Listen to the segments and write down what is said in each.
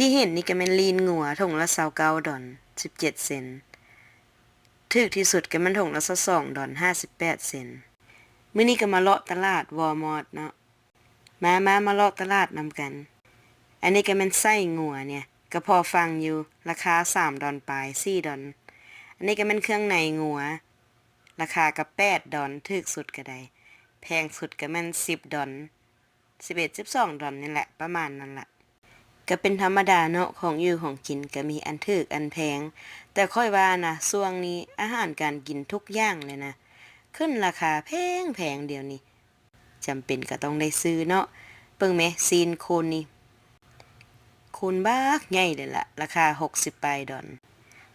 ที่เห็นนี่ก็แม่นลีนงัวถุงละ29 ดอล17 เซนต์ถูกที่สุดก็มันถุงละ22 ดอล58 เซนต์มื้อนี้ก็มาเลาะตลาดวอลมาร์ทเนาะมาเลาะตลาดนำกันอันนี้ก็แม่นไส้งัวเนี่ยก็พอฟังอยู่ราคา3 ดอลปลาย4 ดอลอันนี้ก็แม่นเครื่องในงัวราคาก็8 ดอลถูกสุดก็ได้แพงสุดก็แม่น10 ดอล11 12 ดอลนี่แหละประมาณนั้นล่ะก็เป็นธรรมดาเนาะของอยู่ของกินก็มีอันถูกอันแพงแต่ค่อยว่านะช่วงนี้อาหารการกินทุกอย่างเลยนะขึ้นราคาแพงเดี๋ยวนี้จำเป็นก็ต้องได้ซื้อเนาะเบิ่งแม่ซีนโคนนี่โคนบักใหญ่เลยล่ะราคา60 ปลายดอล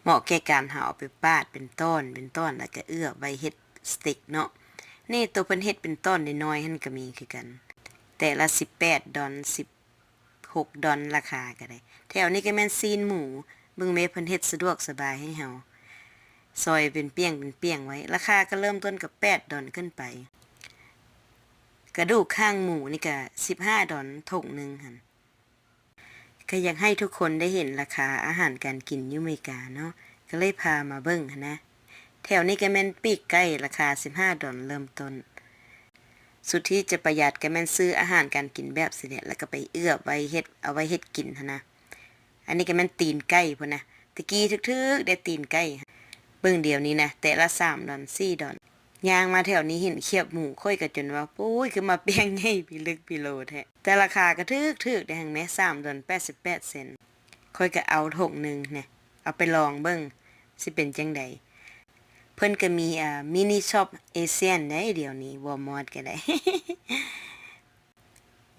เหมาะแก่การหาเอาไปปาดเป็นต้นแล้วก็เอื้อไว้เฮ็ดสเต็กเนาะนี่ตัวเพิ่นเฮ็ดเป็นต้นน้อยๆหั่นก็มีคือกันแต่ละ18 ดอล16 ดอลราคาก็ได้แถวนี้ก็แม่นซีนหมูเบิ่งแม่เพิ่นเฮ็ดสะดวกสบายให้เฮาซอยเป็นเปียงไว้ราคาก็เริ่มต้นกับ8 ดอลขึ้นไปกระดูกข้างหมูนี่ก็15 ดอลถุงนึงหั่นก็อยากให้ทุกคนได้เห็นราคาอาหารการกินอยู่อเมริกาเนาะก็เลยพามาเบิ่งหั่นนะแถวนี้ก็แม่นปีกไก่ราคา15 ดอลเริ่มต้นสุดที่จะประหยัดก็แม่นซื้ออาหารการกินแบบสิเนี่ยแล้วก็ไปเอื้อไว้เฮ็ดเอาไว้เฮ็ดกินหั่นนะอันนี้ก็แม่นตีนไก่พุ่นนะตะกี้ทึกๆได้ตีนไก่เบิ่งเดี๋ยวนี้นะแต่ละ3 ดอล4 ดอลย่างมาแถวนี้เห็นเขียบหมูค่อยก็จนว่าปุ้ยคือมาเปียงใหญ่พิลึกพิโลแท้แต่ราคาก็ทึกได้หั่นแม้3 ดอล88 เซนต์ค่อยก็เอาถุงนึงเนี่ยเอาไปลองเบิ่งสิเป็นจังได๋เพิ่นก็มีมินิช็อปเอเชียนได้เดี๋ยวนี้วอลมาร์ทก็ได้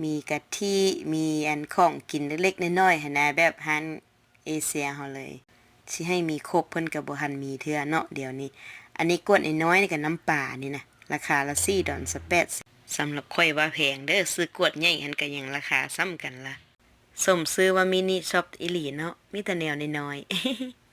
มีกะทิมีอันของกินเล็กๆน้อยๆหั่นนะแบบร้านเอเชียเฮาเลยสิให้มีครบเพิ่นก็บ่ทันมีเทื่อเนาะเดี๋ยวนี้อันนี้กวดน้อยๆนี่ก็น้ำปลานี่นะราคาละ4 ดอล18สำหรับข่อยว่าแพงเด้อซื้อกวดใหญ่หันก็ยังราคาซ้ำกันล่ะสมซื้อว่ามินิช็อปอีหลีเนาะมีแต่แนวน้อยๆ